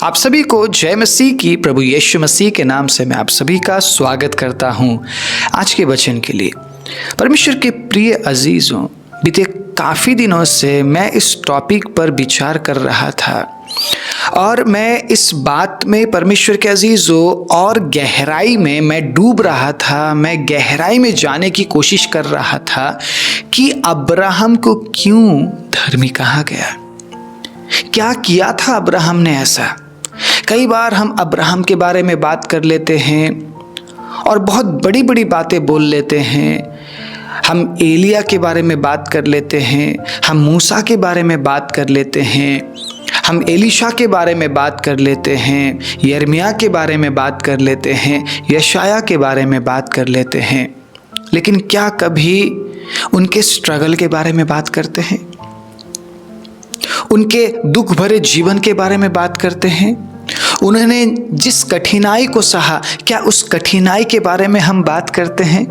आप सभी को जय मसीह की। प्रभु यीशु मसीह के नाम से मैं आप सभी का स्वागत करता हूं। आज के वचन के लिए परमेश्वर के प्रिय अजीजों, बीते काफ़ी दिनों से मैं इस टॉपिक पर विचार कर रहा था और मैं इस बात में परमेश्वर के अजीजों और गहराई में मैं डूब रहा था। मैं गहराई में जाने की कोशिश कर रहा था कि अब्राहम को क्यों धर्मी कहा गया, क्या किया था अब्राहम ने ऐसा। कई बार हम अब्राहम के बारे में बात कर लेते हैं और बहुत बड़ी बड़ी बातें बोल लेते हैं। हम एलिया के बारे में बात कर लेते हैं, हम मूसा के बारे में बात कर लेते हैं, हम एलीशा के बारे में बात कर लेते हैं, यिर्मयाह के बारे में बात कर लेते हैं, यशायाह के बारे में बात कर लेते हैं। लेकिन क्या कभी उनके स्ट्रगल के बारे में बात करते हैं? उनके दुख भरे जीवन के बारे में बात करते हैं? उन्होंने जिस कठिनाई को सहा, क्या उस कठिनाई के बारे में हम बात करते हैं?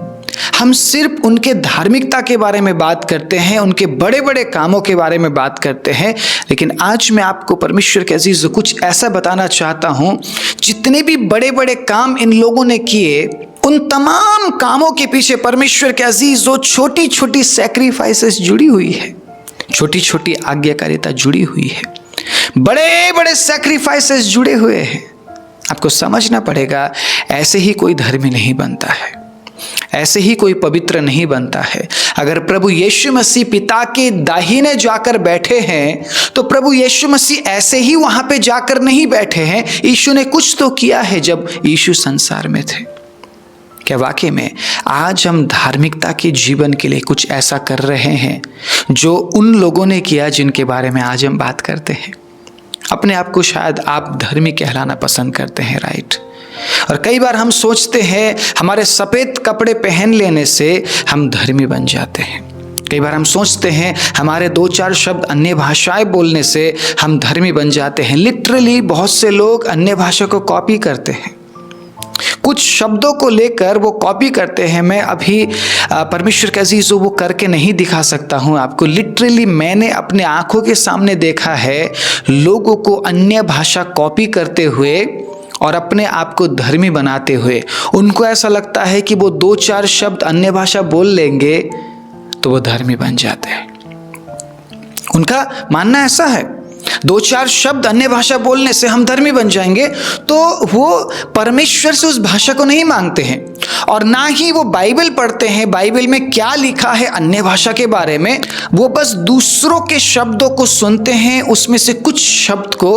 हम सिर्फ उनके धार्मिकता के बारे में बात करते हैं, उनके बड़े बड़े कामों के बारे में बात करते हैं। लेकिन आज मैं आपको परमेश्वर के अजीज कुछ ऐसा बताना चाहता हूं, जितने भी बड़े बड़े काम इन लोगों ने किए, उन तमाम कामों के पीछे परमेश्वर के अजीजों छोटी छोटी सैक्रिफाइसेस जुड़ी हुई है, छोटी छोटी आज्ञाकारिता जुड़ी हुई है, बड़े बड़े सैक्रिफाइसेस जुड़े हुए हैं। आपको समझना पड़ेगा, ऐसे ही कोई धर्मी नहीं बनता है, ऐसे ही कोई पवित्र नहीं बनता है। अगर प्रभु यीशु मसीह पिता के दाहिने जाकर बैठे हैं तो प्रभु यीशु मसीह ऐसे ही वहां पे जाकर नहीं बैठे हैं। यीशु ने कुछ तो किया है जब यीशु संसार में थे। क्या वाकई में आज हम धार्मिकता के जीवन के लिए कुछ ऐसा कर रहे हैं जो उन लोगों ने किया जिनके बारे में आज हम बात करते हैं? अपने आप को शायद आप धर्मी कहलाना पसंद करते हैं, राइट? और कई बार हम सोचते हैं हमारे सफ़ेद कपड़े पहन लेने से हम धर्मी बन जाते हैं। कई बार हम सोचते हैं हमारे 2-4 शब्द अन्य भाषाएं बोलने से हम धर्मी बन जाते हैं। लिटरली बहुत से लोग अन्य भाषा को कॉपी करते हैं, कुछ शब्दों को लेकर वो कॉपी करते हैं। मैं अभी परमेश्वर के अजीजों वो करके नहीं दिखा सकता हूँ आपको। लिटरली मैंने अपने आंखों के सामने देखा है लोगों को अन्य भाषा कॉपी करते हुए और अपने आप को धर्मी बनाते हुए। उनको ऐसा लगता है कि वो 2-4 शब्द अन्य भाषा बोल लेंगे तो वो धर्मी बन जाते हैं। उनका मानना ऐसा है, 2-4 शब्द अन्य भाषा बोलने से हम धर्मी बन जाएंगे। तो वो परमेश्वर से उस भाषा को नहीं मांगते हैं और ना ही वो बाइबल पढ़ते हैं, बाइबल में क्या लिखा है अन्य भाषा के बारे में। वो बस दूसरों के शब्दों को सुनते हैं, उसमें से कुछ शब्द को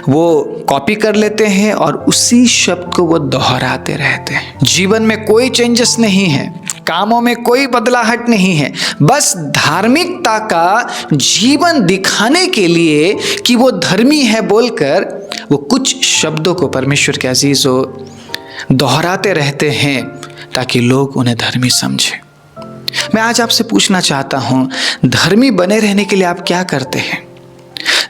वो कॉपी कर लेते हैं और उसी शब्द को वो दोहराते रहते हैं। जीवन में कोई चेंजेस नहीं है, कामों में कोई बदलाहट नहीं है, बस धार्मिकता का जीवन दिखाने के लिए कि वो धर्मी है बोलकर वो कुछ शब्दों को परमेश्वर के अजीजों दोहराते रहते हैं ताकि लोग उन्हें धर्मी समझें। मैं आज आपसे पूछना चाहता हूं, धर्मी बने रहने के लिए आप क्या करते हैं?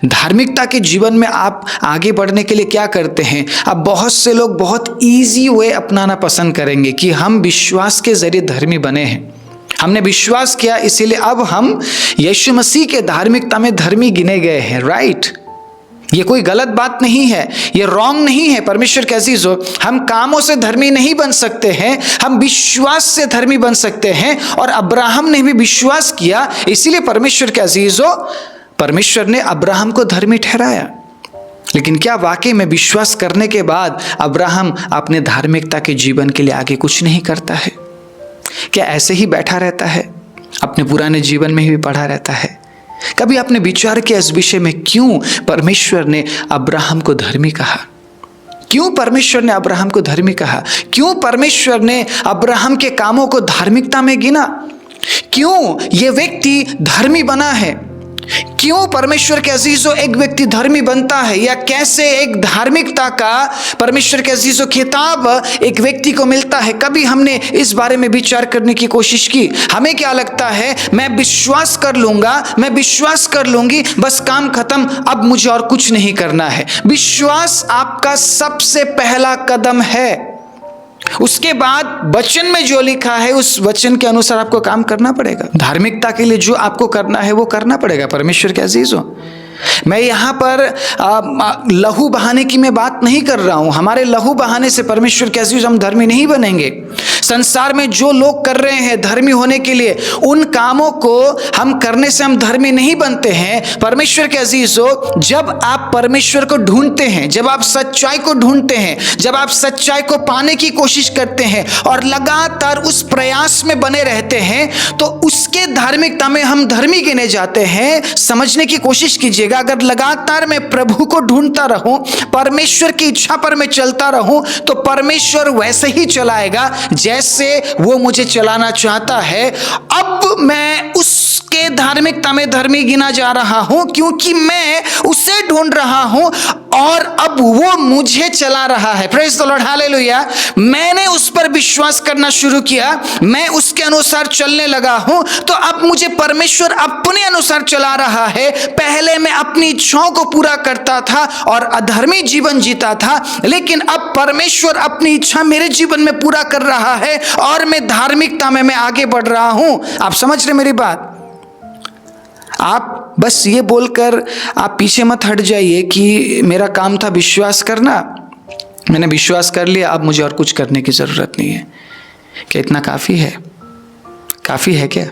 धार्मिकता के जीवन में आप आगे बढ़ने के लिए क्या करते हैं? अब बहुत से लोग बहुत इजी वे अपनाना पसंद करेंगे कि हम विश्वास के जरिए धर्मी बने हैं, हमने विश्वास किया इसीलिए अब हम यीशु मसीह के धार्मिकता में धर्मी गिने गए हैं, राइट? ये कोई गलत बात नहीं है, ये रॉन्ग नहीं है। परमेश्वर के अजीजों, हम कामों से धर्मी नहीं बन सकते हैं, हम विश्वास से धर्मी बन सकते हैं। और अब्राहम ने भी विश्वास किया, इसीलिए परमेश्वर के अजीजों, परमेश्वर ने अब्राहम को धर्मी ठहराया। लेकिन क्या वाकई में विश्वास करने के बाद अब्राहम अपने धार्मिकता के जीवन के लिए आगे कुछ नहीं करता है? क्या ऐसे ही बैठा रहता है, अपने पुराने जीवन में ही पड़ा रहता है? कभी आपने विचार किया इस विषय में, क्यों परमेश्वर ने अब्राहम को धर्मी कहा? क्यों परमेश्वर ने अब्राहम को धर्मी कहा? क्यों परमेश्वर ने अब्राहम के कामों को धार्मिकता में गिना? क्यों ये व्यक्ति धर्मी बना है? क्यों परमेश्वर के अजीजों एक व्यक्ति धर्मी बनता है, या कैसे एक धार्मिकता का परमेश्वर के अजीजों खिताब एक व्यक्ति को मिलता है? कभी हमने इस बारे में विचार करने की कोशिश की? हमें क्या लगता है, मैं विश्वास कर लूंगा, मैं विश्वास कर लूंगी, बस काम खत्म, अब मुझे और कुछ नहीं करना है। विश्वास आपका सबसे पहला कदम है। उसके बाद वचन में जो लिखा है उस वचन के अनुसार आपको काम करना पड़ेगा। धार्मिकता के लिए जो आपको करना है वो करना पड़ेगा। परमेश्वर के अजीजों, मैं यहाँ पर लहू बहाने की मैं बात नहीं कर रहा हूँ। हमारे लहू बहाने से परमेश्वर के अजीज हम धर्मी नहीं बनेंगे। संसार में जो लोग कर रहे हैं धर्मी होने के लिए, उन कामों को हम करने से हम धर्मी नहीं बनते हैं। परमेश्वर के अजीजों, जब आप परमेश्वर को ढूंढते हैं, जब आप सच्चाई को ढूंढते हैं, जब आप सच्चाई को पाने की कोशिश करते हैं और लगातार उस प्रयास में बने रहते हैं, तो उसके धार्मिकता में हम धर्मी गिने जाते हैं। समझने की कोशिश कीजिएगा, अगर लगातार मैं प्रभु को ढूंढता रहूं, परमेश्वर की इच्छा पर मैं चलता रहूं, तो परमेश्वर वैसे ही चलाएगा जैसे वो मुझे चलाना चाहता है। अब मैं उसके धार्मिकता में धर्मी गिना जा रहा हूं, क्योंकि मैं उसे ढूंढ रहा हूं और अब वो मुझे चला रहा है। Praise the Lord, hallelujah. मैंने उस पर विश्वास करना शुरू किया, मैं उसके अनुसार चलने लगा हूं, तो अब मुझे परमेश्वर अपने अनुसार चला रहा है। पहले मैं अपनी इच्छाओं को पूरा करता था और अधर्मी जीवन जीता था, लेकिन अब परमेश्वर अपनी इच्छा मेरे जीवन में पूरा कर रहा है और मैं धार्मिकता में मैं आगे बढ़ रहा हूं। आप समझ रहे मेरी बात? आप बस ये बोलकर आप पीछे मत हट जाइए कि मेरा काम था विश्वास करना, मैंने विश्वास कर लिया, अब मुझे और कुछ करने की जरूरत नहीं है। क्या इतना काफी है? काफी है क्या?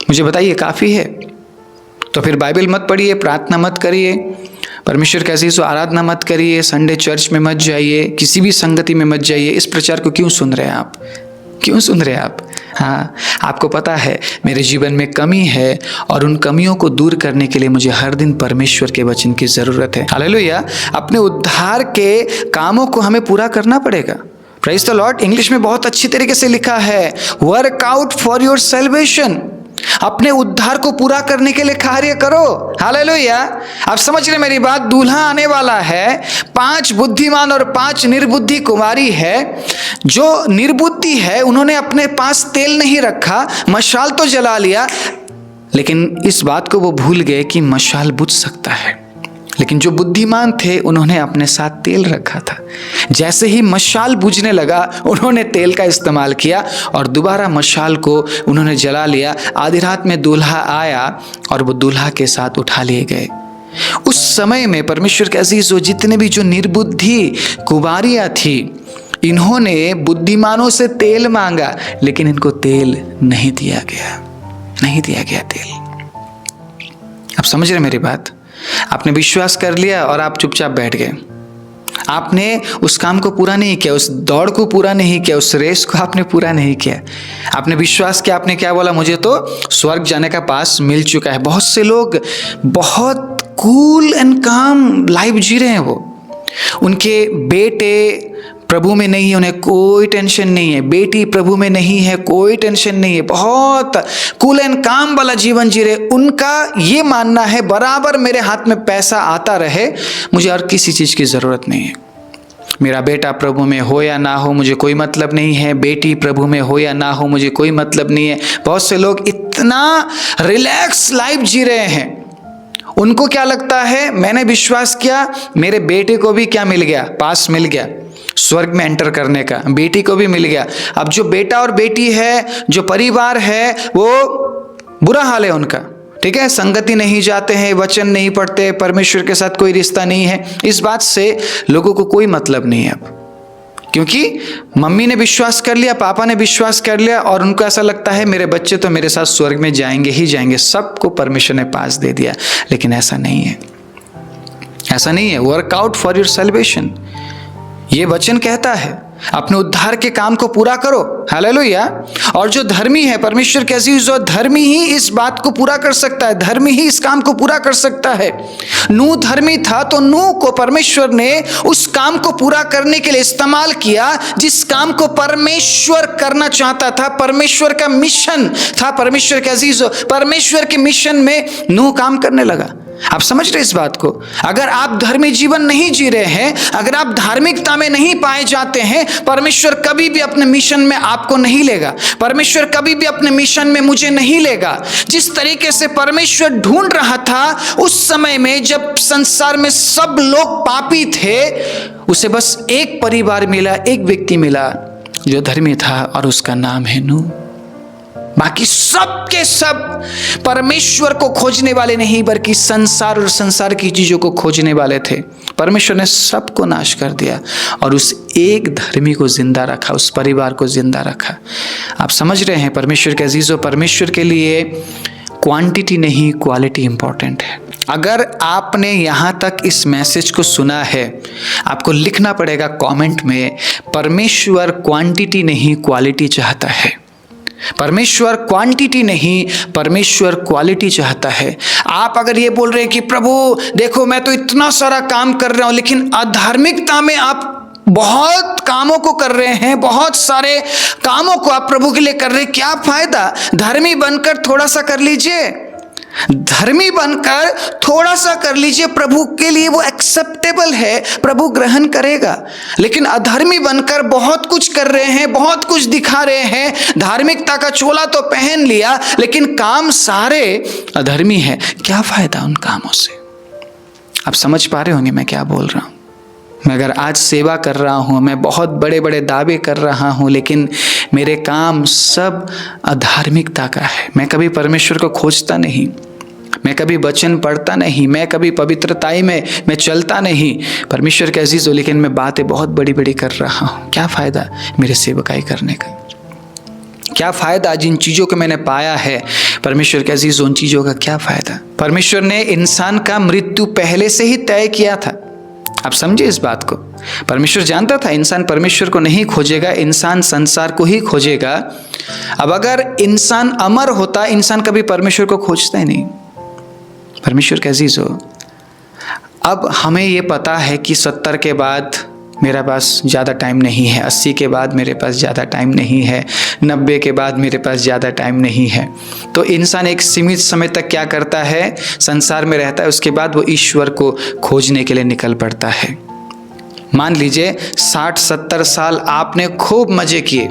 मुझे बताइए, काफी है? तो फिर बाइबल मत पढ़िए, प्रार्थना मत करिए, परमेश्वर के अजीज आराधना मत करिए, संडे चर्च में मत जाइए, किसी भी संगति में मत जाइए। इस प्रचार को क्यों सुन रहे हैं आप? क्यों सुन रहे हैं आप? हाँ, आपको पता है मेरे जीवन में कमी है और उन कमियों को दूर करने के लिए मुझे हर दिन परमेश्वर के वचन की जरूरत है। हालेलुया। अपने उद्धार के कामों को हमें पूरा करना पड़ेगा। Praise the Lord. इंग्लिश में बहुत अच्छी तरीके से लिखा है, work out for your salvation. अपने उद्धार को पूरा करने के लिए कार्य करो। हालेलुया। आप समझ रहे मेरी बात? दूल्हा आने वाला है, 5 बुद्धिमान और 5 निर्बुद्धि कुमारी है। जो निर्बुद्धि है उन्होंने अपने पास तेल नहीं रखा, मशाल तो जला लिया, लेकिन इस बात को वो भूल गए कि मशाल बुझ सकता है। लेकिन जो बुद्धिमान थे उन्होंने अपने साथ तेल रखा था। जैसे ही मशाल बुझने लगा उन्होंने तेल का इस्तेमाल किया और दोबारा मशाल को उन्होंने जला लिया। आधी रात में दूल्हा आया और वो दूल्हा के साथ उठा लिए गए। उस समय में परमेश्वर के अजीजों, जितने भी जो निर्बुद्धि कुमारियां थी, इन्होंने बुद्धिमानों से तेल मांगा, लेकिन इनको तेल नहीं दिया गया, नहीं दिया गया तेल। आप समझ रहे मेरी बात? आपने विश्वास कर लिया और आप चुपचाप बैठ गए। आपने उस काम को पूरा नहीं किया, उस दौड़ को पूरा नहीं किया, उस रेस को आपने पूरा नहीं किया। आपने विश्वास किया, आपने क्या बोला? मुझे तो स्वर्ग जाने का पास मिल चुका है। बहुत से लोग बहुत कूल एंड काम लाइफ जी रहे हैं। वो उनके बेटे प्रभु में नहीं है, उन्हें कोई टेंशन नहीं है। बेटी प्रभु में नहीं है, कोई टेंशन नहीं है। बहुत कूल एंड काम वाला जीवन जी रहे। उनका ये मानना है बराबर मेरे हाथ में पैसा आता रहे, मुझे और किसी चीज़ की ज़रूरत नहीं है। मेरा बेटा प्रभु में हो या ना हो मुझे कोई मतलब नहीं है, बेटी प्रभु में हो या ना हो मुझे कोई मतलब नहीं है। बहुत से लोग इतना रिलैक्स लाइफ जी रहे हैं। उनको क्या लगता है, मैंने विश्वास किया, मेरे बेटे को भी क्या मिल गया? पास मिल गया स्वर्ग में एंटर करने का, बेटी को भी मिल गया। अब जो बेटा और बेटी है, जो परिवार है, वो बुरा हाल है उनका। ठीक है, संगति नहीं जाते हैं, वचन नहीं पढ़ते, परमेश्वर के साथ कोई रिश्ता नहीं है। इस बात से लोगों को कोई मतलब नहीं है अब, क्योंकि मम्मी ने विश्वास कर लिया, पापा ने विश्वास कर लिया और उनको ऐसा लगता है मेरे बच्चे तो मेरे साथ स्वर्ग में जाएंगे ही जाएंगे। सबको परमेश्वर ने पास दे दिया, लेकिन ऐसा नहीं है, ऐसा नहीं है। Work out for your salvation, ये वचन कहता है अपने उद्धार के काम को पूरा करो। हालेलुया। और जो धर्मी है, परमेश्वर के अजीज, जो धर्मी ही इस बात को पूरा कर सकता है, धर्मी ही इस काम को पूरा कर सकता है। नूह धर्मी था तो नूह को परमेश्वर ने उस काम को पूरा करने के लिए इस्तेमाल किया जिस काम को परमेश्वर करना चाहता था। परमेश्वर का मिशन था। परमेश्वर के अजीज, परमेश्वर के मिशन में नूह काम करने लगा। आप समझ रहे इस बात को? अगर आप धर्मी जीवन नहीं जी रहे हैं, अगर आप धार्मिकता में नहीं पाए जाते हैं, परमेश्वर कभी भी अपने मिशन में आपको नहीं लेगा। परमेश्वर कभी भी अपने मिशन में मुझे नहीं लेगा। जिस तरीके से परमेश्वर ढूंढ रहा था उस समय में, जब संसार में सब लोग पापी थे, उसे बस एक परिवार मिला, एक व्यक्ति मिला जो धर्मी था, और उसका नाम है नूह। बाकी सब के सब परमेश्वर को खोजने वाले नहीं, बल्कि संसार और संसार की चीजों को खोजने वाले थे। परमेश्वर ने सबको नाश कर दिया और उस एक धर्मी को जिंदा रखा, उस परिवार को जिंदा रखा। आप समझ रहे हैं परमेश्वर के अजीजों, परमेश्वर के लिए क्वांटिटी नहीं क्वालिटी इंपॉर्टेंट है। अगर आपने यहाँ तक इस मैसेज को सुना है, आपको लिखना पड़ेगा कमेंट में, परमेश्वर क्वांटिटी नहीं क्वालिटी चाहता है। परमेश्वर क्वांटिटी नहीं, परमेश्वर क्वालिटी चाहता है। आप अगर ये बोल रहे हैं कि प्रभु देखो मैं तो इतना सारा काम कर रहा हूं, लेकिन अधार्मिकता में आप बहुत कामों को कर रहे हैं, बहुत सारे कामों को आप प्रभु के लिए कर रहे हैं, क्या फायदा? धर्मी बनकर थोड़ा सा कर लीजिए, धर्मी बनकर थोड़ा सा कर लीजिए, प्रभु के लिए वो एक्सेप्टेबल है, प्रभु ग्रहण करेगा। लेकिन अधर्मी बनकर बहुत कुछ कर रहे हैं, बहुत कुछ दिखा रहे हैं, धार्मिकता का चोला तो पहन लिया, लेकिन काम सारे अधर्मी है, क्या फायदा उन कामों से? आप समझ पा रहे होंगे मैं क्या बोल रहा हूं। मैं अगर आज सेवा कर रहा हूँ, मैं बहुत बड़े बड़े दावे कर रहा हूँ, लेकिन मेरे काम सब अधार्मिकता का है, मैं कभी परमेश्वर को खोजता नहीं, मैं कभी वचन पढ़ता नहीं, मैं कभी पवित्रताई में मैं चलता नहीं, परमेश्वर के अजीज हो, लेकिन मैं बातें बहुत बड़ी बड़ी कर रहा हूँ, क्या फ़ायदा मेरे सेवकाई करने का? क्या फ़ायदा जिन चीज़ों को मैंने पाया है परमेश्वर के अजीज, उन चीज़ों का क्या फ़ायदा? परमेश्वर ने इंसान का मृत्यु पहले से ही तय किया था। आप समझे इस बात को? परमेश्वर जानता था इंसान परमेश्वर को नहीं खोजेगा, इंसान संसार को ही खोजेगा। अब अगर इंसान अमर होता, इंसान कभी परमेश्वर को खोजता ही नहीं। परमेश्वर के अजीज हो, अब हमें ये पता है कि 70 के बाद मेरे पास ज़्यादा टाइम नहीं है, 80 के बाद मेरे पास ज़्यादा टाइम नहीं है, 90 के बाद मेरे पास ज़्यादा टाइम नहीं है। तो इंसान एक सीमित समय तक क्या करता है, संसार में रहता है, उसके बाद वो ईश्वर को खोजने के लिए निकल पड़ता है। मान लीजिए 60-70 साल आपने खूब मज़े किए,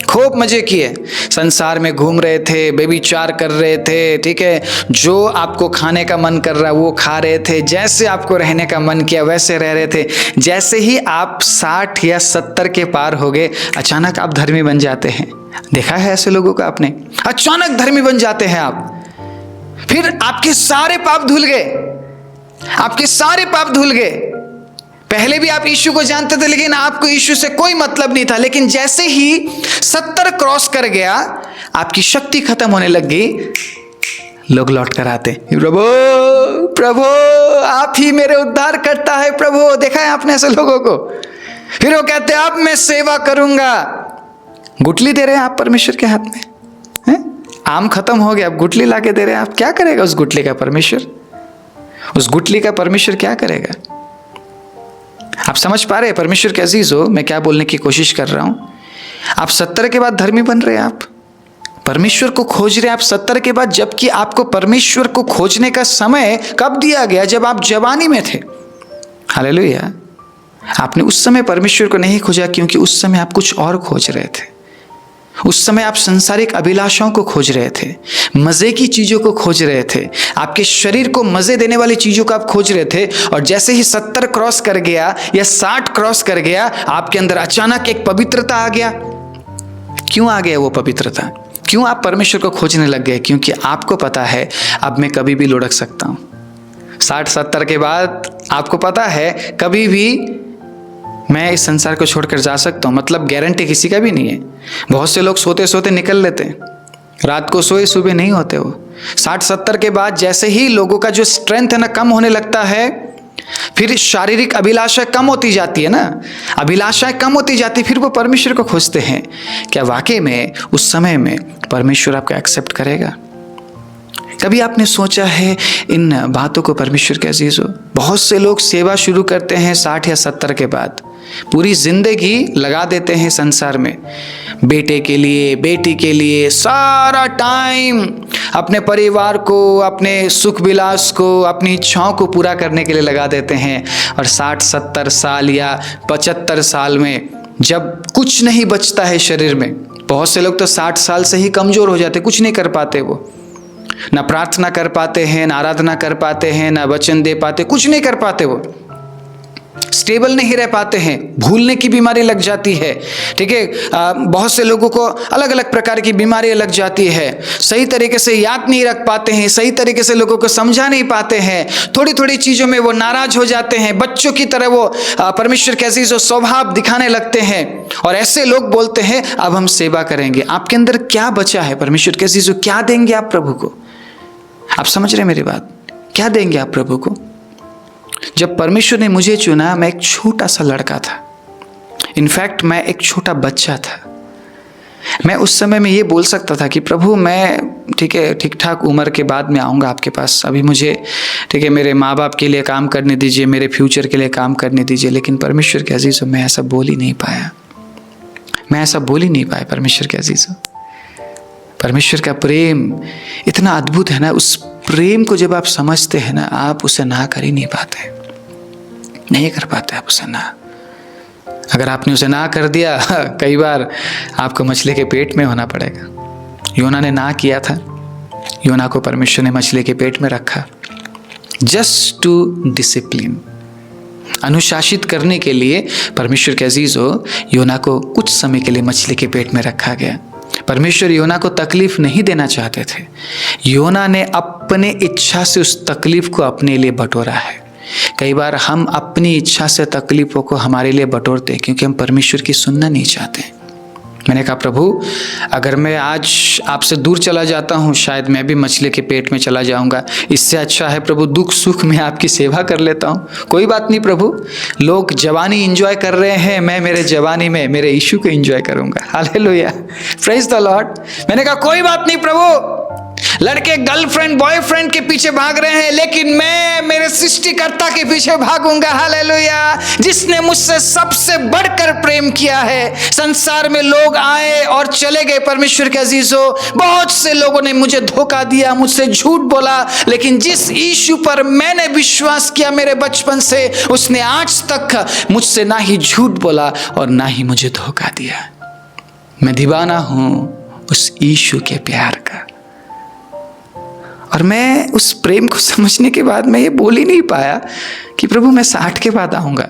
खूब मज़े किए, संसार में घूम रहे थे, बेबीचार कर रहे थे, ठीक है, जो आपको खाने का मन कर रहा वो खा रहे थे, जैसे आपको रहने का मन किया वैसे रह रहे थे। जैसे ही आप 60 या 70 के पार हो गए, अचानक आप धर्मी बन जाते हैं। देखा है ऐसे लोगों को आपने? अचानक धर्मी बन जाते हैं आप, फिर आपके सारे पाप धुल गए, आपके सारे पाप धुल गए। पहले भी आप यीशु को जानते थे, लेकिन आपको यीशु से कोई मतलब नहीं था, लेकिन जैसे ही 70 क्रॉस कर गया, आपकी शक्ति खत्म होने लग गई, लोग लौट कर आते, प्रभु प्रभु आप ही मेरे उद्धार करता है प्रभु। देखा है आपने ऐसे लोगों को? फिर वो कहते हैं अब मैं सेवा करूंगा। गुटली दे रहे हैं आप परमेश्वर के हाथ में, है? आम खत्म हो गया, अब गुटली लाके दे रहे हैं आप। क्या करेगा उस गुटली का परमेश्वर? उस गुटली का परमेश्वर क्या करेगा? आप समझ पा रहे हैं परमेश्वर के अजीज हो, मैं क्या बोलने की कोशिश कर रहा हूं? आप 70 के बाद धर्मी बन रहे हैं, आप परमेश्वर को खोज रहे हैं आप 70 के बाद, जबकि आपको परमेश्वर को खोजने का समय कब दिया गया? जब आप जवानी में थे। हालेलुया। आपने उस समय परमेश्वर को नहीं खोजा, क्योंकि उस समय आप कुछ और खोज रहे थे। उस समय आप संसारिक अभिलाषाओं को खोज रहे थे, मज़े की चीज़ों को खोज रहे थे, आपके शरीर को मज़े देने वाली चीज़ों को आप खोज रहे थे। और जैसे ही 70 क्रॉस कर गया या 60 क्रॉस कर गया, आपके अंदर अचानक एक पवित्रता आ गया। क्यों आ गया वो पवित्रता? क्यों आप परमेश्वर को खोजने लग गए? क्योंकि आपको पता है अब मैं कभी भी लुढ़क सकता हूँ। 60-70 के बाद आपको पता है कभी भी मैं इस संसार को छोड़कर जा सकता हूँ, मतलब गारंटी किसी का भी नहीं है। बहुत से लोग सोते सोते निकल लेते हैं, रात को सोए सुबह नहीं होते वो। 60-70 के बाद जैसे ही लोगों का जो स्ट्रेंथ है ना कम होने लगता है, फिर शारीरिक अभिलाषा कम होती जाती है ना, अभिलाषाएं कम होती जाती, फिर वो परमेश्वर को खोजते हैं। क्या वाकई में उस समय में परमेश्वर आपको एक्सेप्ट करेगा? कभी आपने सोचा है इन बातों को परमेश्वर के अजीज हो? बहुत से लोग सेवा शुरू करते हैं 60 या 70 के बाद, पूरी जिंदगी लगा देते हैं संसार में, बेटे के लिए, बेटी के लिए, सारा टाइम अपने परिवार को, अपने सुख विलास को, अपनी इच्छाओं को पूरा करने के लिए लगा देते हैं। और 60-70 साल या 75 साल में जब कुछ नहीं बचता है शरीर में, बहुत से लोग तो 60 साल से ही कमजोर हो जाते, कुछ नहीं कर पाते, वो ना प्रार्थना कर पाते हैं, ना आराधना कर पाते हैं, ना वचन दे पाते, कुछ नहीं कर पाते वो। स्टेबल नहीं रह पाते हैं, भूलने की बीमारी लग जाती है, ठीक है। बहुत से लोगों को अलग अलग प्रकार की बीमारियां लग जाती है, सही तरीके से याद नहीं रख पाते हैं, सही तरीके से लोगों को समझा नहीं पाते हैं, थोड़ी थोड़ी चीज़ों में वो नाराज हो जाते हैं, बच्चों की तरह वो परमेश्वर के अजीज और स्वभाव दिखाने लगते हैं। और ऐसे लोग बोलते हैं अब हम सेवा करेंगे। आपके अंदर क्या बचा है परमेश्वर के अजीज? क्या देंगे आप प्रभु को? आप समझ रहे मेरी बात? क्या देंगे आप प्रभु को? जब परमेश्वर ने मुझे चुना, मैं एक छोटा सा लड़का था, इनफैक्ट मैं एक छोटा बच्चा था। मैं उस समय में ये बोल सकता था कि प्रभु मैं ठीक है, ठीक ठाक उम्र के बाद में आऊँगा आपके पास, अभी मुझे ठीक है मेरे माँ बाप के लिए काम करने दीजिए, मेरे फ्यूचर के लिए काम करने दीजिए। लेकिन परमेश्वर के अजीज़ों, मैं ऐसा बोल ही नहीं पाया, मैं ऐसा बोल ही नहीं पाया। परमेश्वर के अजीज़ों, परमेश्वर का प्रेम इतना अद्भुत है ना, उस प्रेम को जब आप समझते हैं ना, आप उसे ना कर ही नहीं पाते, नहीं कर पाते आप उसे ना। अगर आपने उसे ना कर दिया, कई बार आपको मछली के पेट में होना पड़ेगा। योना ने ना किया था, योना को परमेश्वर ने मछली के पेट में रखा, जस्ट टू डिसिप्लिन, अनुशासित करने के लिए। परमेश्वर के अजीजों, योना को कुछ समय के लिए मछली के पेट में रखा गया। परमेश्वर योना को तकलीफ नहीं देना चाहते थे। योना ने अपने इच्छा से उस तकलीफ को अपने लिए बटोरा है। कई बार हम अपनी इच्छा से तकलीफों को हमारे लिए बटोरते हैं क्योंकि हम परमेश्वर की सुनना नहीं चाहते। मैंने कहा प्रभु, अगर मैं आज आपसे दूर चला जाता हूँ, शायद मैं भी मछली के पेट में चला जाऊँगा। इससे अच्छा है प्रभु, दुख सुख में आपकी सेवा कर लेता हूँ। कोई बात नहीं प्रभु, लोग जवानी एंजॉय कर रहे हैं, मैं मेरे जवानी में मेरे यीशु को एंजॉय करूँगा। Hallelujah, praise the Lord. मैंने कहा कोई बात नहीं प्रभु, लड़के गर्लफ्रेंड बॉयफ्रेंड के पीछे भाग रहे हैं, लेकिन मैं मेरे सृष्टिकर्ता के पीछे भागूंगा। हालेलुया, जिसने मुझसे सबसे बढ़कर प्रेम किया है। संसार में लोग आए और चले गए परमेश्वर के अजीजों, बहुत से लोगों ने मुझे धोखा दिया, मुझसे झूठ बोला, लेकिन जिस यीशु पर मैंने विश्वास किया मेरे बचपन से, उसने आज तक मुझसे ना ही झूठ बोला और ना ही मुझे धोखा दिया। मैं दीवाना हूं उस यीशु के प्यार का। और मैं उस प्रेम को समझने के बाद मैं ये बोल ही नहीं पाया कि प्रभु मैं 60 के बाद आऊँगा,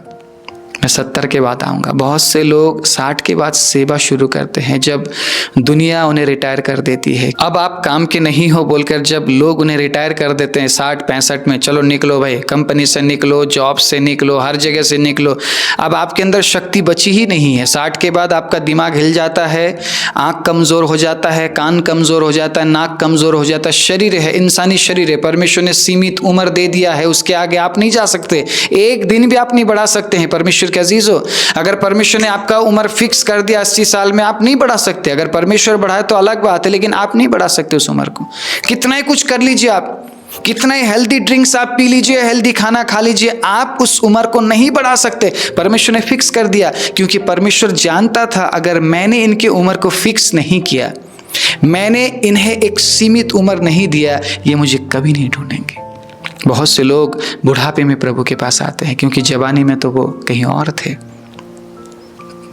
मैं 70 के बाद आऊँगा। बहुत से लोग 60 के बाद सेवा शुरू करते हैं, जब दुनिया उन्हें रिटायर कर देती है। अब आप काम के नहीं हो बोलकर जब लोग उन्हें रिटायर कर देते हैं 60-65 में, चलो निकलो भाई, कंपनी से निकलो, जॉब से निकलो, हर जगह से निकलो। अब आपके अंदर शक्ति बची ही नहीं है। 60 के बाद आपका दिमाग हिल जाता है, आँख कमज़ोर हो जाता है, कान कमज़ोर हो जाता है, नाक कमज़ोर हो जाता है। शरीर है, इंसानी शरीर है, परमेश्वर ने सीमित उम्र दे दिया है, उसके आगे आप नहीं जा सकते, एक दिन भी आप नहीं बढ़ा सकते हैं। परमेश्वर के अजीजों, अगर परमेश्वर ने आपका उम्र फिक्स कर दिया 80 साल में, आप नहीं बढ़ा सकते। अगर परमेश्वर बढ़ाए तो अलग बात है, लेकिन आप नहीं बढ़ा सकते उस उम्र को। कितना ही कुछ कर लीजिए आप, कितना ही हेल्दी ड्रिंक्स आप पी लीजिए, हेल्दी खाना खा लीजिए, आप उस उम्र को नहीं बढ़ा सकते। परमेश्वर ने फिक्स कर दिया, क्योंकि परमेश्वर जानता था अगर मैंने इनकी उम्र को फिक्स नहीं किया, मैंने इन्हें एक सीमित उम्र नहीं दिया, ये मुझे कभी नहीं ढूंढेंगे। बहुत से लोग बुढ़ापे में प्रभु के पास आते हैं, क्योंकि जवानी में तो वो कहीं और थे।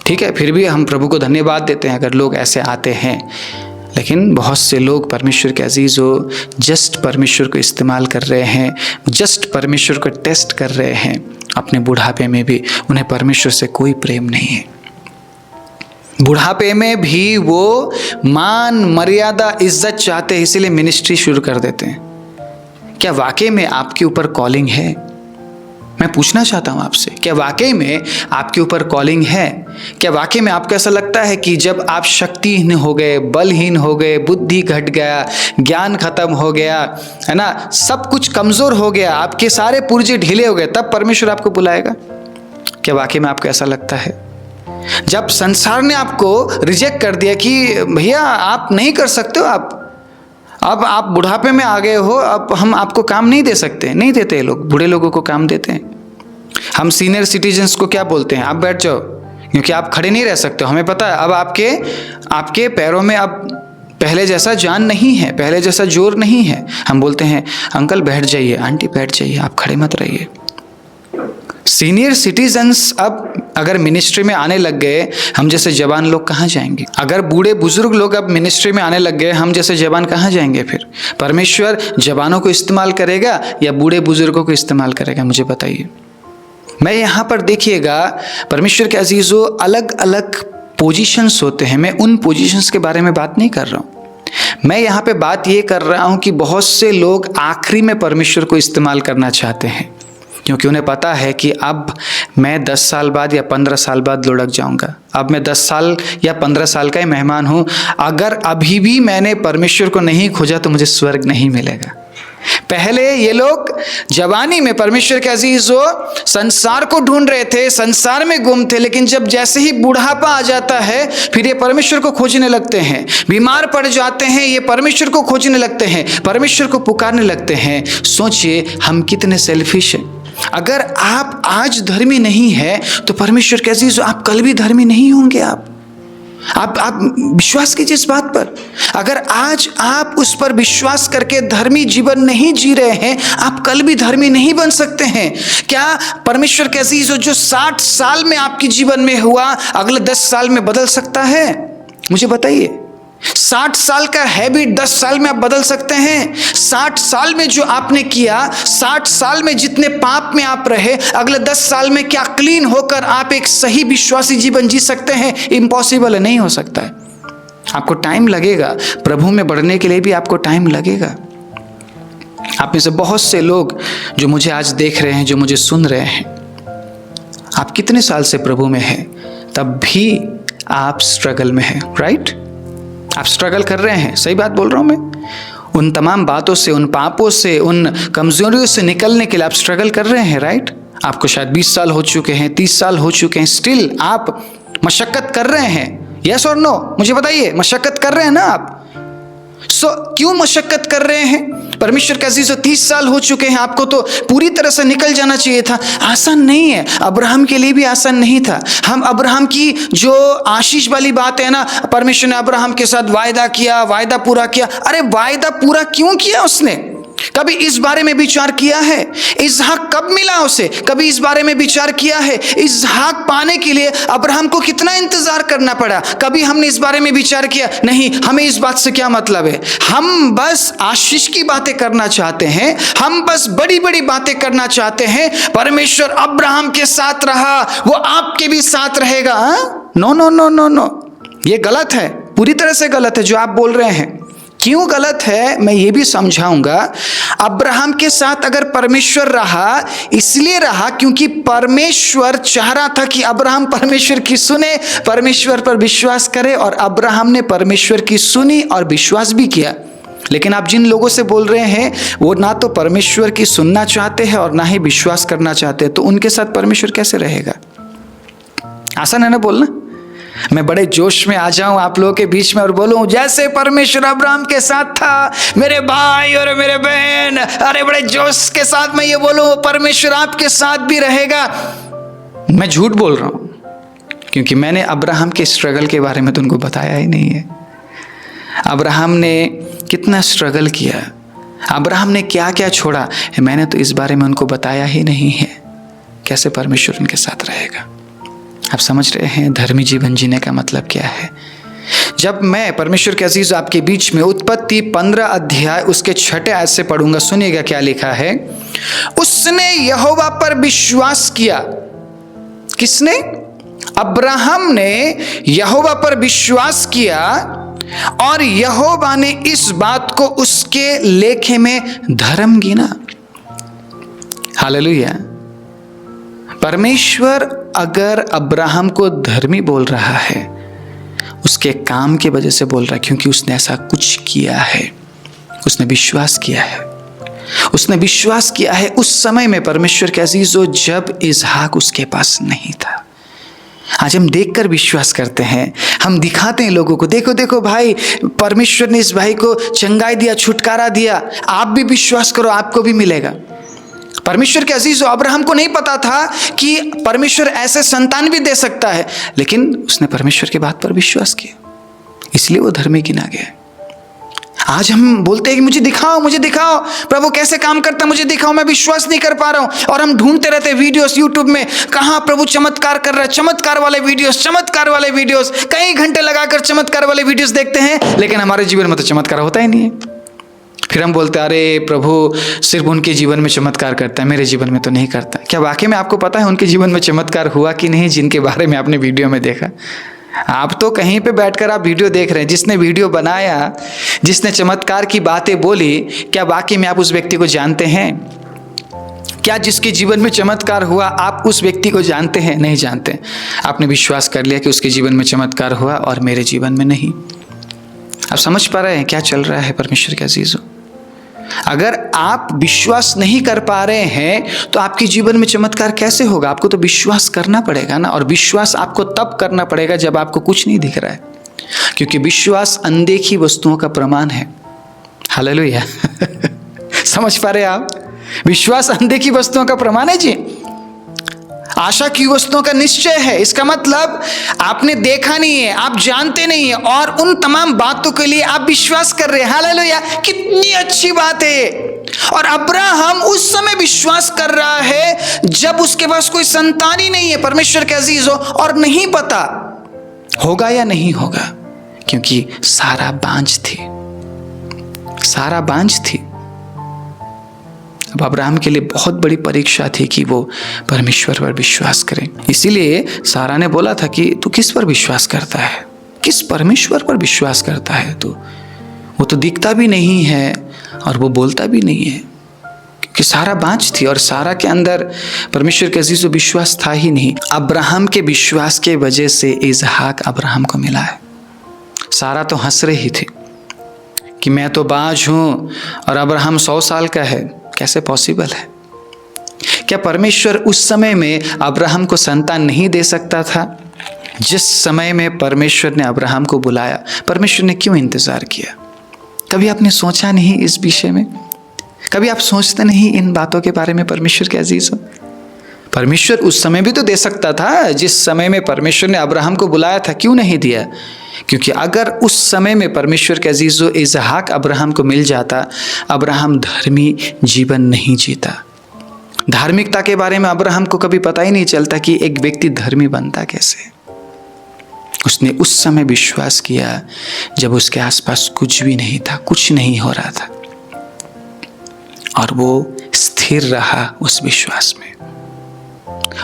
ठीक है, फिर भी हम प्रभु को धन्यवाद देते हैं अगर लोग ऐसे आते हैं। लेकिन बहुत से लोग परमेश्वर के अजीजों जस्ट परमेश्वर को इस्तेमाल कर रहे हैं, जस्ट परमेश्वर को टेस्ट कर रहे हैं। अपने बुढ़ापे में भी उन्हें परमेश्वर से कोई प्रेम नहीं है। बुढ़ापे में भी वो मान मर्यादा इज्जत चाहते हैं, इसीलिए मिनिस्ट्री शुरू कर देते हैं। क्या वाकई में आपके ऊपर कॉलिंग है? मैं पूछना चाहता हूं आपसे, क्या वाकई में आपके ऊपर कॉलिंग है? क्या वाकई में आपको ऐसा लगता है कि जब आप शक्तिहीन हो गए, बलहीन हो गए, बुद्धि घट गया, ज्ञान खत्म हो गया, है ना, सब कुछ कमजोर हो गया, आपके सारे पुर्जे ढीले हो गए, तब परमेश्वर आपको बुलाएगा? क्या वाकई में आपको ऐसा लगता है? जब संसार ने आपको रिजेक्ट कर दिया कि भैया आप नहीं कर सकते हो, अब आप बुढ़ापे में आ गए हो, अब हम आपको काम नहीं दे सकते, नहीं देते लोग, बूढ़े लोगों को काम देते हैं। हम सीनियर सिटीजन्स को क्या बोलते हैं? आप बैठ जाओ, क्योंकि आप खड़े नहीं रह सकते हो। हमें पता है अब आपके पैरों में अब पहले जैसा जान नहीं है, पहले जैसा जोर नहीं है। हम बोलते हैं अंकल बैठ जाइए, आंटी बैठ जाइए, आप खड़े मत रहिए। सीनियर सिटीजन्स अब अगर मिनिस्ट्री में आने लग गए, हम जैसे जवान लोग कहाँ जाएंगे? अगर बूढ़े बुजुर्ग लोग अब मिनिस्ट्री में आने लग गए, हम जैसे जवान कहाँ जाएंगे? फिर परमेश्वर जवानों को इस्तेमाल करेगा या बूढ़े बुजुर्गों को इस्तेमाल करेगा? मुझे बताइए। मैं यहाँ पर देखिएगा परमेश्वर के अजीजों, अलग अलग पोजीशंस होते हैं। मैं उन पोजीशंस के बारे में बात नहीं कर रहा हूँ। मैं यहाँ पे बात ये कर रहा हूँ कि बहुत से लोग आखिरी में परमेश्वर को इस्तेमाल करना चाहते हैं, क्योंकि उन्हें पता है कि अब मैं 10 साल बाद या 15 साल बाद लुढ़क जाऊंगा। अब मैं 10 साल या 15 साल का ही मेहमान हूँ। अगर अभी भी मैंने परमेश्वर को नहीं खोजा तो मुझे स्वर्ग नहीं मिलेगा। पहले ये लोग जवानी में परमेश्वर के अजीजों संसार को ढूंढ रहे थे, संसार में गुम थे, लेकिन जब जैसे ही बुढ़ापा आ जाता है फिर ये परमेश्वर को खोजने लगते हैं। बीमार पड़ जाते हैं, ये परमेश्वर को खोजने लगते हैं, परमेश्वर को पुकारने लगते हैं। सोचिए हम कितने सेल्फिश हैं। अगर आप आज धर्मी नहीं है तो परमेश्वर के अजीजों आप कल भी धर्मी नहीं होंगे। आप विश्वास कीजिए इस बात पर। अगर आज आप उस पर विश्वास करके धर्मी जीवन नहीं जी रहे हैं, आप कल भी धर्मी नहीं बन सकते हैं। क्या परमेश्वर के अजीजों जो 60 साल में आपके जीवन में हुआ अगले 10 साल में बदल सकता है? मुझे बताइए। 60 साल का हैबिट 10 साल में आप बदल सकते हैं? 60 साल में जो आपने किया, 60 साल में जितने पाप में आप रहे, अगले 10 साल में क्या क्लीन होकर आप एक सही विश्वासी जीवन जी सकते हैं? इम्पॉसिबल है, नहीं हो सकता है। आपको टाइम लगेगा, प्रभु में बढ़ने के लिए भी आपको टाइम लगेगा। आप में से बहुत से लोग जो मुझे आज देख रहे हैं, जो मुझे सुन रहे हैं, आप कितने साल से प्रभु में हैं, तब भी आप स्ट्रगल में हैं, राइट? आप स्ट्रगल कर रहे हैं, सही बात बोल रहा हूं मैं। उन तमाम बातों से, उन पापों से, उन कमजोरियों से निकलने के लिए आप स्ट्रगल कर रहे हैं, राइट? आपको शायद 20 साल हो चुके हैं, 30 साल हो चुके हैं, स्टिल आप मशक्कत कर रहे हैं। यस और नो? मुझे बताइए, मशक्कत कर रहे हैं ना आप? क्यों मशक्कत कर रहे हैं? परमेश्वर के अजीजों 30 साल हो चुके हैं, आपको तो पूरी तरह से निकल जाना चाहिए था। आसान नहीं है, अब्राहम के लिए भी आसान नहीं था। हम अब्राहम की जो आशीष वाली बात है ना, परमेश्वर ने अब्राहम के साथ वायदा किया, वायदा पूरा किया। अरे वायदा पूरा क्यों किया उसने? कभी इस बारे में विचार किया है? इसहाक कब मिला उसे? कभी इस बारे में विचार किया है? इसहाक पाने के लिए अब्राहम को कितना इंतजार करना पड़ा? कभी हमने इस बारे में विचार किया? नहीं। हमें इस बात से क्या मतलब है? हम बस आशीष की बातें करना चाहते हैं, हम बस बड़ी बड़ी बातें करना चाहते हैं। परमेश्वर अब्राहम के साथ रहा, वो आपके भी साथ रहेगा। No no no no no, ये गलत है, पूरी तरह से गलत है जो आप बोल रहे हैं। क्यों गलत है मैं ये भी समझाऊंगा। अब्राहम के साथ अगर परमेश्वर रहा, इसलिए रहा क्योंकि परमेश्वर चाह रहा था कि अब्राहम परमेश्वर की सुने, परमेश्वर पर विश्वास करे, और अब्राहम ने परमेश्वर की सुनी और विश्वास भी किया। लेकिन आप जिन लोगों से बोल रहे हैं वो ना तो परमेश्वर की सुनना चाहते हैं और ना ही विश्वास करना चाहते हैं, तो उनके साथ परमेश्वर कैसे रहेगा? आसान है ना बोलना? मैं बड़े जोश में आ जाऊं आप लोगों के बीच में और बोलूं जैसे परमेश्वर अब्राहम के साथ था, मेरे भाई और मेरे बहन, अरे बड़े जोश के साथ मैं ये बोलूं परमेश्वर आपके साथ भी रहेगा। मैं झूठ बोल रहा हूं, क्योंकि मैंने अब्राहम के स्ट्रगल के बारे में तो उनको बताया ही नहीं है। अब्राहम ने कितना स्ट्रगल किया, अब्राहम ने क्या क्या छोड़ा, मैंने तो इस बारे में उनको बताया ही नहीं है। कैसे परमेश्वर उनके साथ रहेगा? आप समझ रहे हैं धर्मी जीवन जीने का मतलब क्या है? जब मैं परमेश्वर के अजीज आपके बीच में उत्पत्ति 15 अध्याय उसके 6 आयत से पढ़ूंगा, सुनिएगा क्या लिखा है। उसने यहोवा पर विश्वास किया। किसने? अब्राहम ने यहोवा पर विश्वास किया और यहोवा ने इस बात को उसके लेखे में धर्म गिना। हालेलुया। परमेश्वर अगर अब्राहम को धर्मी बोल रहा है, उसके काम की वजह से बोल रहा है, क्योंकि उसने ऐसा कुछ किया है, उसने विश्वास किया है। उसने विश्वास किया है उस समय में परमेश्वर के अजीजों जब इसहाक उसके पास नहीं था। आज हम देखकर विश्वास करते हैं, हम दिखाते हैं लोगों को, देखो देखो भाई परमेश्वर ने इस भाई को चंगाई दिया, छुटकारा दिया, आप भी विश्वास करो आपको भी मिलेगा। परमेश्वर के अजीजों अब्राहम को नहीं पता था कि परमेश्वर ऐसे संतान भी दे सकता है, लेकिन उसने परमेश्वर की बात पर विश्वास किया, इसलिए वो धर्मी गिना गया। आज हम बोलते हैं कि मुझे दिखाओ प्रभु कैसे काम करता, मुझे दिखाओ, मैं विश्वास नहीं कर पा रहा हूं। और हम ढूंढते रहते हैं वीडियोस यूट्यूब में, कहां प्रभु चमत्कार कर रहा है, चमत्कार वाले वीडियोस, कई घंटे लगाकर चमत्कार वाले वीडियोस देखते हैं, लेकिन हमारे जीवन में तो चमत्कार होता ही नहीं है। फिर हम बोलते हैं अरे प्रभु सिर्फ उनके जीवन में चमत्कार करता है, मेरे जीवन में तो नहीं करता। क्या वाकई में आपको पता है उनके जीवन में चमत्कार हुआ कि नहीं, जिनके बारे में आपने वीडियो में देखा? आप तो कहीं पे बैठकर आप वीडियो देख रहे हैं, जिसने वीडियो बनाया, जिसने चमत्कार की बातें बोली, क्या वाकई में आप उस व्यक्ति को जानते हैं? क्या जिसके जीवन में चमत्कार हुआ आप उस व्यक्ति को जानते हैं? नहीं जानते। आपने विश्वास कर लिया कि उसके जीवन में चमत्कार हुआ और मेरे जीवन में नहीं। आप समझ पा रहे हैं क्या चल रहा है परमेश्वर के अजीजों? अगर आप विश्वास नहीं कर पा रहे हैं तो आपके जीवन में चमत्कार कैसे होगा? आपको तो विश्वास करना पड़ेगा ना, और विश्वास आपको तब करना पड़ेगा जब आपको कुछ नहीं दिख रहा है, क्योंकि विश्वास अनदेखी वस्तुओं का प्रमाण है। हालेलुया। समझ पा रहे हैं आप? विश्वास अनदेखी वस्तुओं का प्रमाण है जी, आशा की वस्तुओं का निश्चय है। इसका मतलब आपने देखा नहीं है, आप जानते नहीं है, और उन तमाम बातों के लिए आप विश्वास कर रहे हैं। हालेलुया, कितनी अच्छी बात है। और अब्राहम उस समय विश्वास कर रहा है जब उसके पास कोई संतान ही नहीं है परमेश्वर के अजीजों, और नहीं पता होगा या नहीं होगा, क्योंकि सारा बांझ थी, सारा बांझ थी। अब अब्राहम के लिए बहुत बड़ी परीक्षा थी कि वो परमेश्वर पर विश्वास करें। इसीलिए सारा ने बोला था कि तू किस पर विश्वास करता है, किस परमेश्वर पर विश्वास करता है तू? वो तो दिखता भी नहीं है और वो बोलता भी नहीं है, क्योंकि सारा बांझ थी और सारा के अंदर परमेश्वर के अजीजों विश्वास था ही नहीं। अब्राहम के विश्वास के वजह से इजहाक अब्राहम को मिला है। सारा तो हंस रही थी कि मैं तो बांझ हूं और अब्राहम 100 साल का है, कैसे पॉसिबल है? क्या परमेश्वर उस समय में अब्राहम को संतान नहीं दे सकता था? जिस समय में परमेश्वर ने अब्राहम को बुलाया, परमेश्वर ने क्यों इंतजार किया? कभी आपने सोचा नहीं इस विषय में? कभी आप सोचते नहीं इन बातों के बारे में परमेश्वर के अजीजों? परमेश्वर उस समय भी तो दे सकता था जिस समय में परमेश्वर ने अब्राहम को बुलाया था, क्यों नहीं दिया? क्योंकि अगर उस समय में परमेश्वर के अजीजों इजहाक अब्राहम को मिल जाता, अब्राहम धर्मी जीवन नहीं जीता। धार्मिकता के बारे में अब्राहम को कभी पता ही नहीं चलता कि एक व्यक्ति धर्मी बनता कैसे। उसने उस समय विश्वास किया जब उसके आसपास कुछ भी नहीं था, कुछ नहीं हो रहा था, और वो स्थिर रहा उस विश्वास में।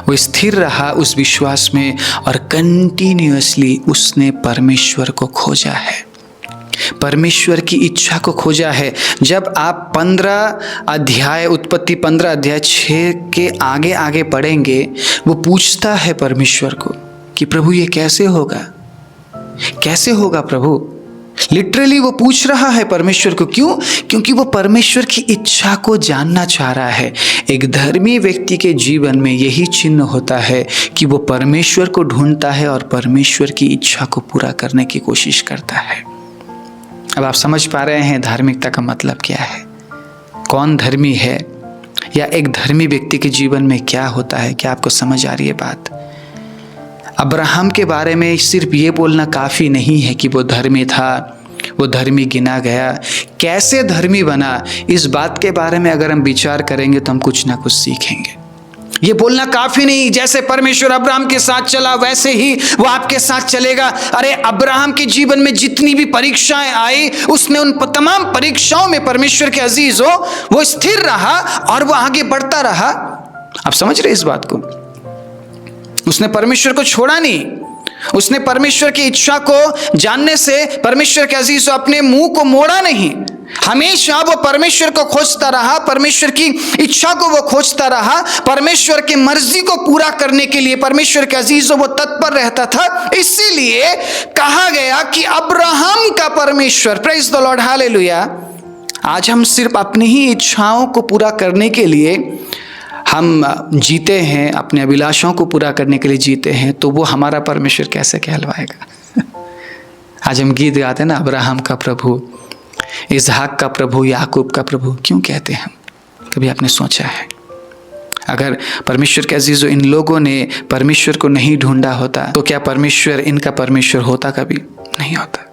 वो स्थिर रहा उस विश्वास में और कंटिन्यूअसली उसने परमेश्वर को खोजा है, परमेश्वर की इच्छा को खोजा है। जब आप 15 अध्याय उत्पत्ति 15 अध्याय 6 के आगे आगे पढ़ेंगे, वो पूछता है परमेश्वर को कि प्रभु ये कैसे होगा, कैसे होगा प्रभु? लिटरली वो पूछ रहा है परमेश्वर को। क्यों? क्योंकि वो परमेश्वर की इच्छा को जानना चाह रहा है। एक धर्मी व्यक्ति के जीवन में यही चिन्ह होता है कि वो परमेश्वर को ढूंढता है और परमेश्वर की इच्छा को पूरा करने की कोशिश करता है। अब आप समझ पा रहे हैं धार्मिकता का मतलब क्या है, कौन धर्मी है, या एक धर्मी व्यक्ति के जीवन में क्या होता है? क्या आपको समझ आ रही है बात? अब्राहम के बारे में सिर्फ ये बोलना काफ़ी नहीं है कि वो धर्मी था, वो धर्मी गिना गया। कैसे धर्मी बना, इस बात के बारे में अगर हम विचार करेंगे तो हम कुछ ना कुछ सीखेंगे। ये बोलना काफ़ी नहीं, जैसे परमेश्वर अब्राहम के साथ चला वैसे ही वो आपके साथ चलेगा। अरे अब्राहम के जीवन में जितनी भी परीक्षाएं आई, उसने उन तमाम परीक्षाओं में परमेश्वर के अजीज हो वो स्थिर रहा और वो आगे बढ़ता रहा। आप समझ रहे इस बात को? उसने परमेश्वर को छोड़ा नहीं, उसने परमेश्वर की इच्छा को जानने से परमेश्वर के अजीज अपने मुंह को मोड़ा नहीं। हमेशा वो परमेश्वर को खोजता रहा, परमेश्वर की इच्छा को वो खोजता रहा, परमेश्वर की मर्जी को पूरा करने के लिए परमेश्वर के अजीजों वो तत्पर रहता था। इसीलिए कहा गया कि अब्राहम का परमेश्वर, प्रेज द लॉर्ड, हालेलुया। आज हम सिर्फ अपनी ही इच्छाओं को पूरा करने के लिए हम जीते हैं, अपने अभिलाषाओं को पूरा करने के लिए जीते हैं, तो वो हमारा परमेश्वर कैसे कहलवाएगा? आज हम गीत गाते हैं ना, अब्राहम का प्रभु, इसहाक का प्रभु, याकूब का प्रभु, क्यों कहते हैं हम? कभी आपने सोचा है? अगर परमेश्वर के अजीजों इन लोगों ने परमेश्वर को नहीं ढूंढा होता तो क्या परमेश्वर इनका परमेश्वर होता? कभी नहीं होता।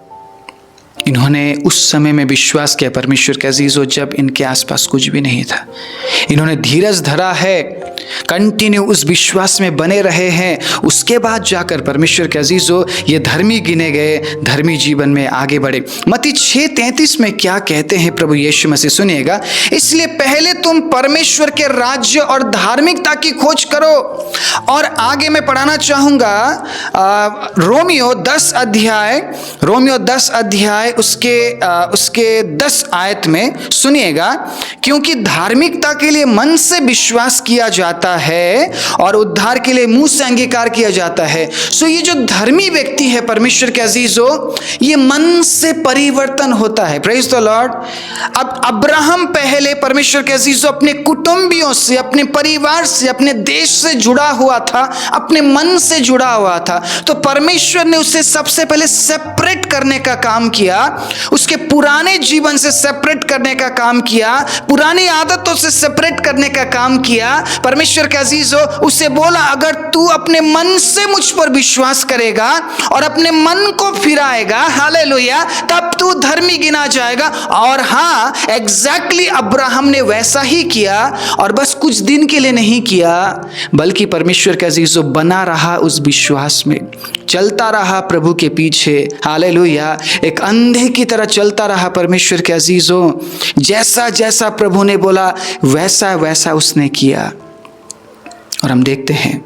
इन्होंने उस समय में विश्वास किया परमेश्वर के अजीजों, जब इनके आसपास कुछ भी नहीं था। इन्होंने धीरज धरा है, कंटिन्यू उस विश्वास में बने रहे हैं। उसके बाद जाकर परमेश्वर के अजीजों ये धर्मी गिने गए, धर्मी जीवन में आगे बढ़े। मत्ती 6:33 में क्या कहते हैं प्रभु यीशु मसीह, सुनिएगा। इसलिए पहले तुम परमेश्वर के राज्य और धार्मिकता की खोज करो। और आगे मैं पढ़ाना चाहूंगा रोमियो 10 अध्याय उसके 10 आयत में, सुनिएगा। क्योंकि धार्मिकता के लिए मन से विश्वास किया जाता है और उद्धार के लिए मुंह से अंगीकार किया जाता है। सो ये जो धर्मी व्यक्ति है परमेश्वर के अजीजों, ये मन से परिवर्तन होता है। Praise the Lord. अब अब्राहम पहले परमेश्वर के अजीजों अपने कुटुंबियों से, अपने परिवार से, अपने देश से जुड़ा हुआ था, अपने मन से जुड़ा हुआ था। तो परमेश्वर ने उसे सबसे पहले सेपरेट करने का काम किया, उसके पुराने जीवन से सेपरेट करने का काम किया, पुरानी आदतों से सेपरेट करने का काम किया। परमेश्वर के अजीजों, उसे बोला अगर तू अपने मन से मुझ पर विश्वास करेगा और अपने मन को फिराएगा, हालेलुया, तब तू धर्मी गिना जाएगा। और हाँ, एग्जैक्टली अब्राहम ने वैसा ही किया। और बस कुछ दिन के लिए नहीं किया, बल्कि परमेश्वर के अजीजों बना रहा उस विश्वास में, चलता रहा प्रभु के पीछे, हालेलुया, एक अंधे की तरह चलता रहा परमेश्वर के अजीजों। जैसा जैसा प्रभु ने बोला वैसा वैसा उसने किया। और हम देखते हैं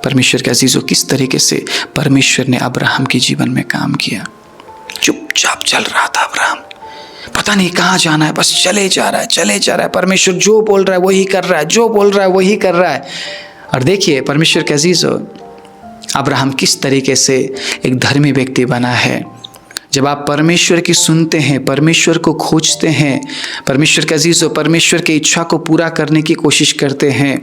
परमेश्वर के अजीजों किस तरीके से परमेश्वर ने अब्राहम के जीवन में काम किया। चुपचाप चल रहा था अब्राहम, पता नहीं कहाँ जाना है, बस चले जा रहा है। परमेश्वर जो बोल रहा है वही कर रहा है, जो बोल रहा है वही कर रहा है। और देखिए परमेश्वर के अजीजों, अब्राहम किस तरीके से एक धर्मी व्यक्ति बना है। जब आप परमेश्वर की सुनते हैं, परमेश्वर को खोजते हैं, परमेश्वर के अजीजों परमेश्वर की इच्छा को पूरा करने की कोशिश करते हैं,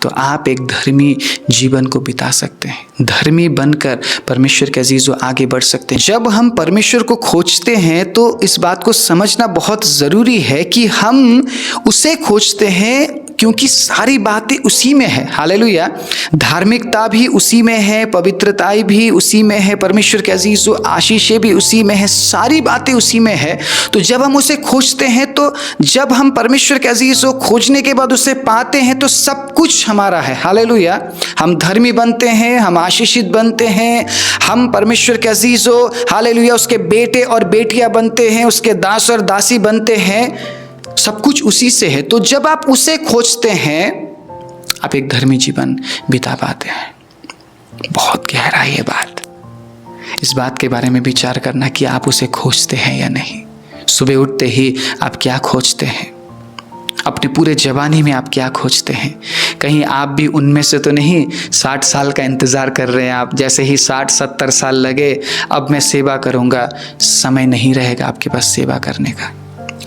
तो आप एक धर्मी जीवन को बिता सकते हैं। धर्मी बनकर परमेश्वर के अजीजों आगे बढ़ सकते हैं। जब हम परमेश्वर को खोजते हैं तो इस बात को समझना बहुत ज़रूरी है कि हम उसे खोजते हैं क्योंकि सारी बातें उसी में है, हालेलुया। धार्मिकता भी उसी में है, पवित्रता भी उसी में है, परमेश्वर के अजीजों आशीषें भी उसी में है, सारी बातें उसी में है। तो जब हम उसे खोजते हैं, तो जब हम परमेश्वर के अजीजों खोजने के बाद उसे पाते हैं, तो सब कुछ हमारा है, हालेलुया। हम धर्मी बनते हैं, हम आशीषित बनते हैं, हम परमेश्वर के अजीजों, हालेलुया, उसके बेटे और बेटियां बनते हैं, उसके दास और दासी बनते हैं, सब कुछ उसी से है। तो जब आप उसे खोजते हैं, आप एक धर्मी जीवन बिता पाते हैं। बहुत गहरा है ये बात। इस बात के बारे में विचार करना कि आप उसे खोजते हैं या नहीं। सुबह उठते ही आप क्या खोजते हैं? अपने पूरे जवानी में आप क्या खोजते हैं? कहीं आप भी उनमें से तो नहीं 60 साल का इंतज़ार कर रहे हैं आप, जैसे ही 60-70 साल लगे अब मैं सेवा करूँगा। समय नहीं रहेगा आपके पास सेवा करने का।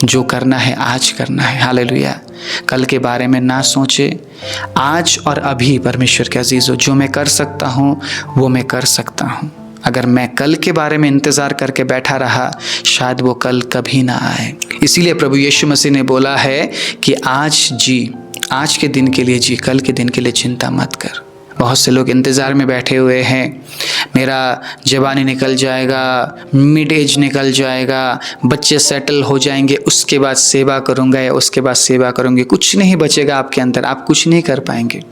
जो करना है आज करना है, हालेलुया। कल के बारे में ना सोचे, आज और अभी परमेश्वर के अजीजों जो मैं कर सकता हूँ वो मैं कर सकता हूँ। अगर मैं कल के बारे में इंतज़ार करके बैठा रहा, शायद वो कल कभी ना आए। इसीलिए प्रभु यीशु मसीह ने बोला है कि आज जी, आज के दिन के लिए जी, कल के दिन के लिए चिंता मत कर। बहुत से लोग इंतज़ार में बैठे हुए हैं, मेरा जवानी निकल जाएगा, मिड एज निकल जाएगा, बच्चे सेटल हो जाएंगे, उसके बाद सेवा करूँगा या उसके बाद सेवा करूँगी। कुछ नहीं बचेगा आपके अंदर, आप कुछ नहीं कर पाएंगे।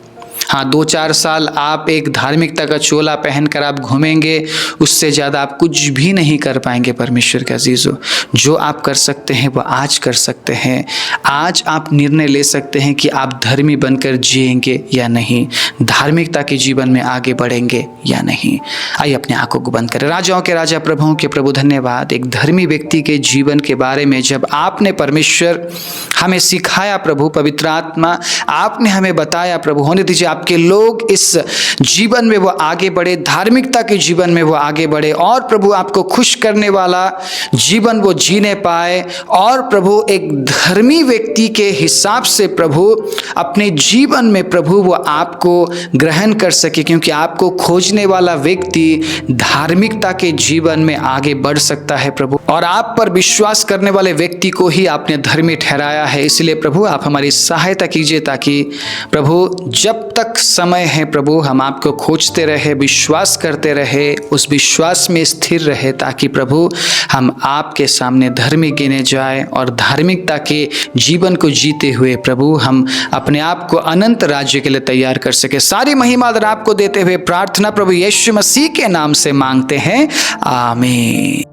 हाँ, 2-4 साल आप एक धार्मिकता का चोला पहनकर आप घूमेंगे, उससे ज़्यादा आप कुछ भी नहीं कर पाएंगे। परमेश्वर के अजीजों, जो आप कर सकते हैं वो आज कर सकते हैं। आज आप निर्णय ले सकते हैं कि आप धर्मी बनकर जिएंगे या नहीं, धार्मिकता के जीवन में आगे बढ़ेंगे या नहीं। आइए अपने आंखों को बंद करें। राजाओं के राजा, प्रभुओं के प्रभु, धन्यवाद। एक धर्मी व्यक्ति के जीवन के बारे में जब आपने परमेश्वर हमें सिखाया, प्रभु पवित्र आत्मा आपने हमें बताया, प्रभु होने दीजिए आपके लोग इस जीवन में वो आगे बढ़े, धार्मिकता के जीवन में वो आगे बढ़े, और प्रभु आपको खुश करने वाला जीवन वो जीने पाए, और प्रभु एक धर्मी व्यक्ति के हिसाब से प्रभु अपने जीवन में प्रभु वो आपको ग्रहण कर सके, क्योंकि आपको खोजने वाला व्यक्ति धार्मिकता के जीवन में आगे बढ़ सकता है प्रभु, और आप पर विश्वास करने वाले व्यक्ति को ही आपने धर्मी ठहराया है। इसलिए प्रभु आप हमारी सहायता कीजिए, ताकि प्रभु जब तक तक समय है प्रभु हम आपको खोजते रहे, विश्वास करते रहे, उस विश्वास में स्थिर रहे, ताकि प्रभु हम आपके सामने धर्मी गिने जाए और धार्मिकता के जीवन को जीते हुए प्रभु हम अपने आप को अनंत राज्य के लिए तैयार कर सके। सारी महिमा आपको देते हुए प्रार्थना प्रभु यीशु मसीह के नाम से मांगते हैं, आमीन।